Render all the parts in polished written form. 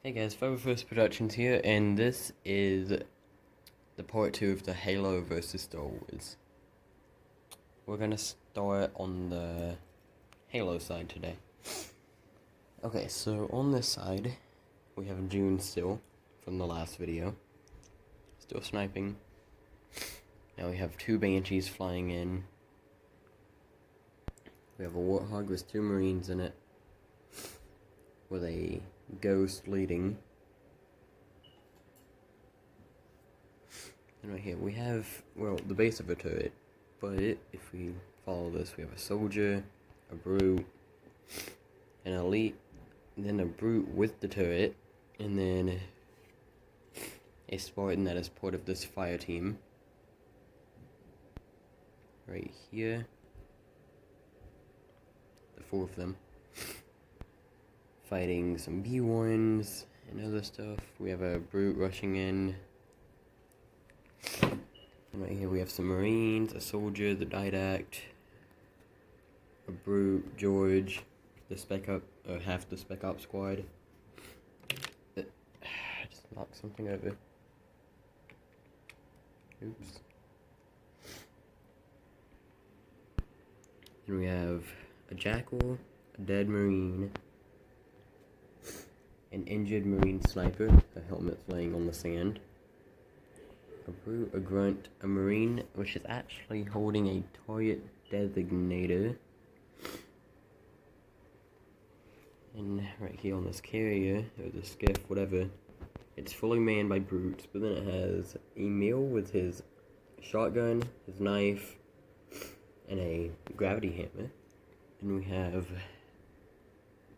Hey guys, First Productions here, and this is the part 2 of the Halo versus Star Wars. We're gonna start on the Halo side today. Okay, so on this side, we have June still, from the last video. Still sniping. Now we have two Banshees flying in. We have a Warthog with two Marines in it, with a Ghost leading. And right here we have, well, the base of a turret, but if we follow this, we have a soldier, a brute, an elite, and then a brute with the turret, and then a Spartan that is part of this fire team. Right here. The four of them. Fighting some B1s and other stuff. We have a brute rushing in. And right here we have some Marines, a soldier, the Didact, a brute, George, the Spec Up, half the Spec Op squad. Just knocked something over. Oops. And we have a Jackal, a dead Marine, an injured Marine sniper, a helmet's laying on the sand, a brute, a grunt, a Marine, which is actually holding a target designator, and right here on this carrier, or the skiff, whatever, it's fully manned by brutes, but then it has Emil with his shotgun, his knife, and a gravity hammer, and we have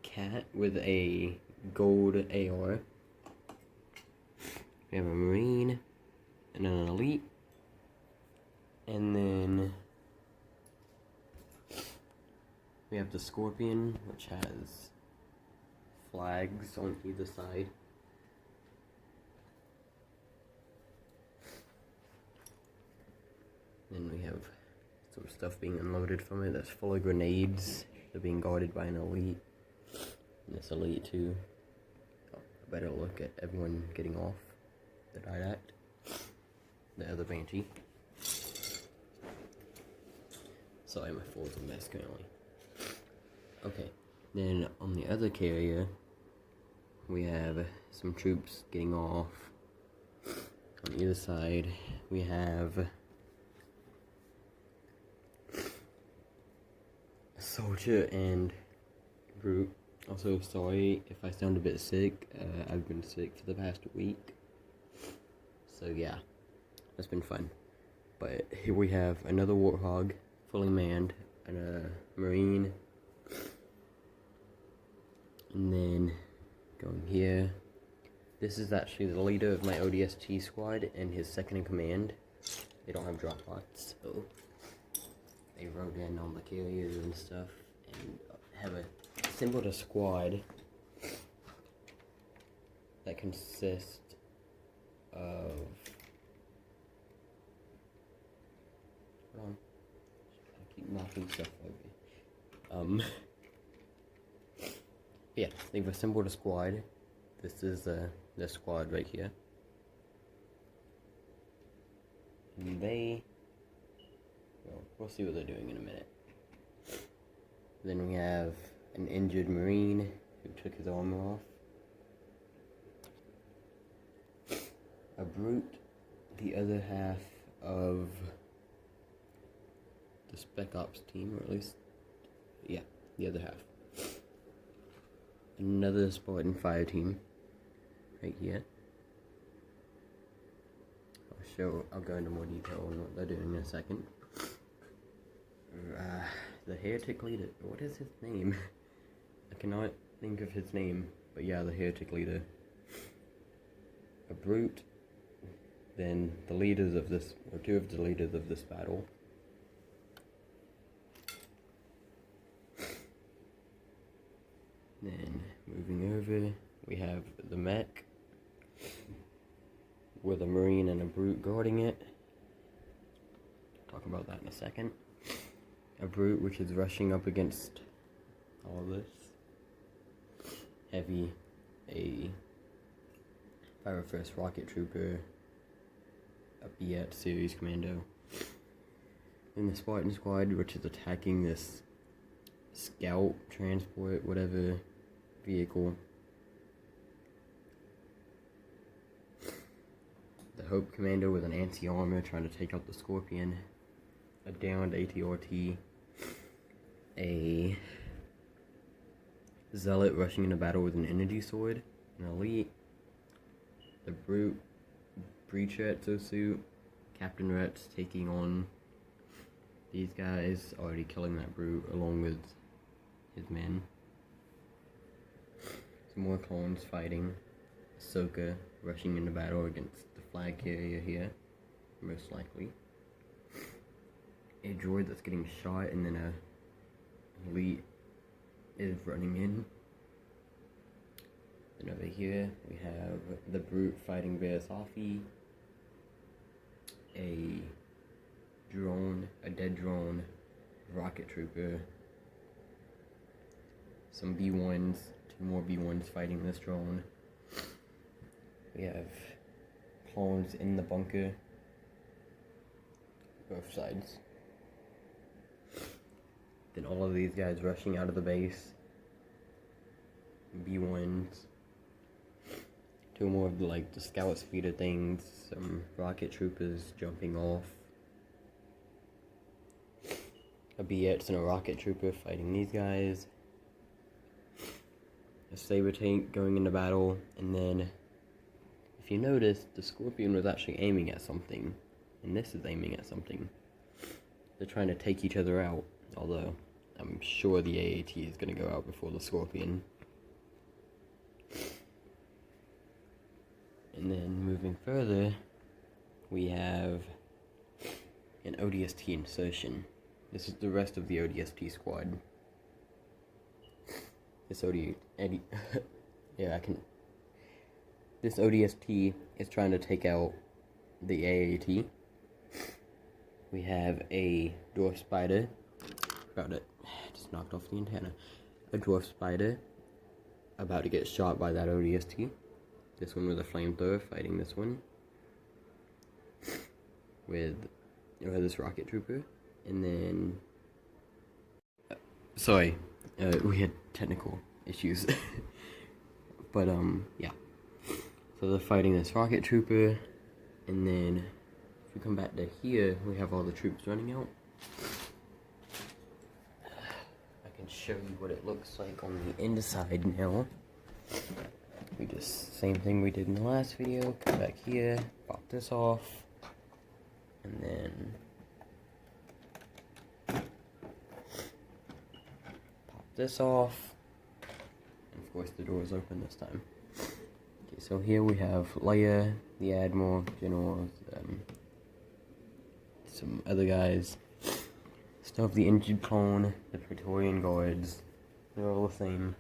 Cat with a gold AR. We have a Marine and an elite, and then we have the Scorpion, which has flags on either side. Then we have some stuff being unloaded from it that's full of grenades. They're being guarded by an elite. And this elite too. Oh, a better look at everyone getting off the Didact. The other Banshee. Sorry, my floor's a mess currently. Okay, then on the other carrier, we have some troops getting off. On either side, we have a soldier and brute. Also, sorry if I sound a bit sick. I've been sick for the past week. So yeah, that's been fun. But here we have another Warthog, fully manned, and a Marine. And then, going here, this is actually the leader of my ODST squad and his second in command. They don't have drop pods, so they rode in on the carriers and stuff, and have assembled a squad that consists of, hold on, I keep knocking stuff over. Yeah, they've assembled a squad. This is the squad right here. And well, we'll see what they're doing in a minute. Then we have an injured Marine who took his armor off. A brute, the other half of the Spec Ops team, or at least, yeah, the other half. Another Spartan fire team, right here. I'll go into more detail on what they're doing in a second. The heretic leader, what is his name? I cannot think of his name, but yeah, the heretic leader. A brute, then the leaders of this, or two of the leaders of this battle. Then, moving over, we have the mech, with a Marine and a brute guarding it. Talk about that in a second. A brute which is rushing up against all of this. Heavy, a Fire First Rocket Trooper, a pt2 series commando. Then the Spartan Squad, which is attacking this scout, transport, whatever vehicle. The Hope Commando with an anti-armor trying to take out the Scorpion. A downed ATRT. A Zealot rushing into battle with an energy sword. An Elite. The Brute Breacher exosuit. Captain Rex taking on these guys, already killing that Brute along with his men. Some more clones fighting. Ahsoka rushing into battle against the flag carrier here, most likely. A droid that's getting shot, and then an elite is running in. Then over here we have the Brute fighting Verasafi. A dead drone, rocket trooper. Some B1s, 2 more B1s fighting this drone. We have clones in the bunker, both sides. Then all of these guys rushing out of the base. B1s. 2 more of the scout speeder things. Some rocket troopers jumping off. A BX and a rocket trooper fighting these guys. A saber tank going into battle, and then if you notice, the Scorpion was actually aiming at something, and this is aiming at something. They're trying to take each other out, although I'm sure the AAT is going to go out before the Scorpion. And then moving further, we have an ODST insertion. This is the rest of the ODST squad. This This ODST is trying to take out the AAT. We have a dwarf spider. Just knocked off the antenna. A dwarf spider about to get shot by that ODST. This one with a flamethrower fighting this one with this rocket trooper. And then sorry, we had technical issues. But yeah, so they're fighting this rocket trooper, and then if we come back to here, we have all the troops running out. I can show you what it looks like on the inside now. We just, same thing we did in the last video, come back here, pop this off, and then pop this off, and of course the door is open this time. Okay, so here we have Leia, the Admiral, General, some other guys. Still have the injured clone, the Praetorian Guards, they're all the same.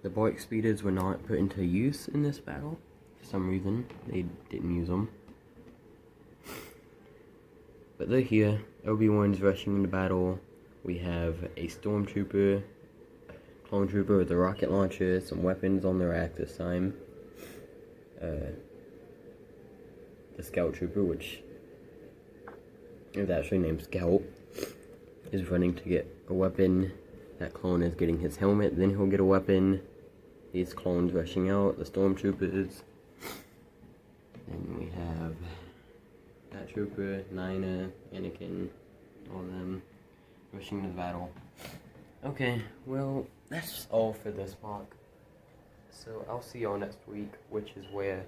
The Bark Speeders were not put into use in this battle. For some reason, they didn't use them. But they're here. Obi-Wan's rushing into battle. We have a Stormtrooper, Clone Trooper with a rocket launcher, some weapons on the rack this time. The Scout Trooper, which is actually named Scout, is running to get a weapon. That clone is getting his helmet, then he'll get a weapon. These clones rushing out, the Stormtroopers. Then we have that trooper, Nina, Anakin, all of them rushing to the battle. Okay, well, that's all for this mock. So I'll see y'all next week, which is where,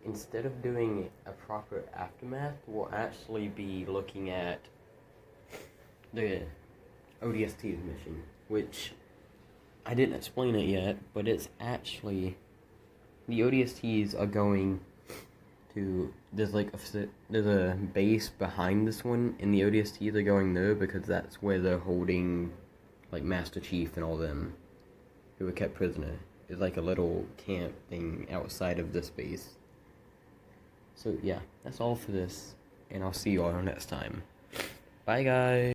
instead of doing a proper aftermath, we'll actually be looking at the ODST's mission, which I didn't explain it yet, but it's actually, the ODSTs are going to, there's a base behind this one, and the ODSTs are going there because that's where they're holding, Master Chief and all them, who were kept prisoner. It's like a little camp thing outside of this base. So yeah, that's all for this, and I'll see you all next time. Bye guys!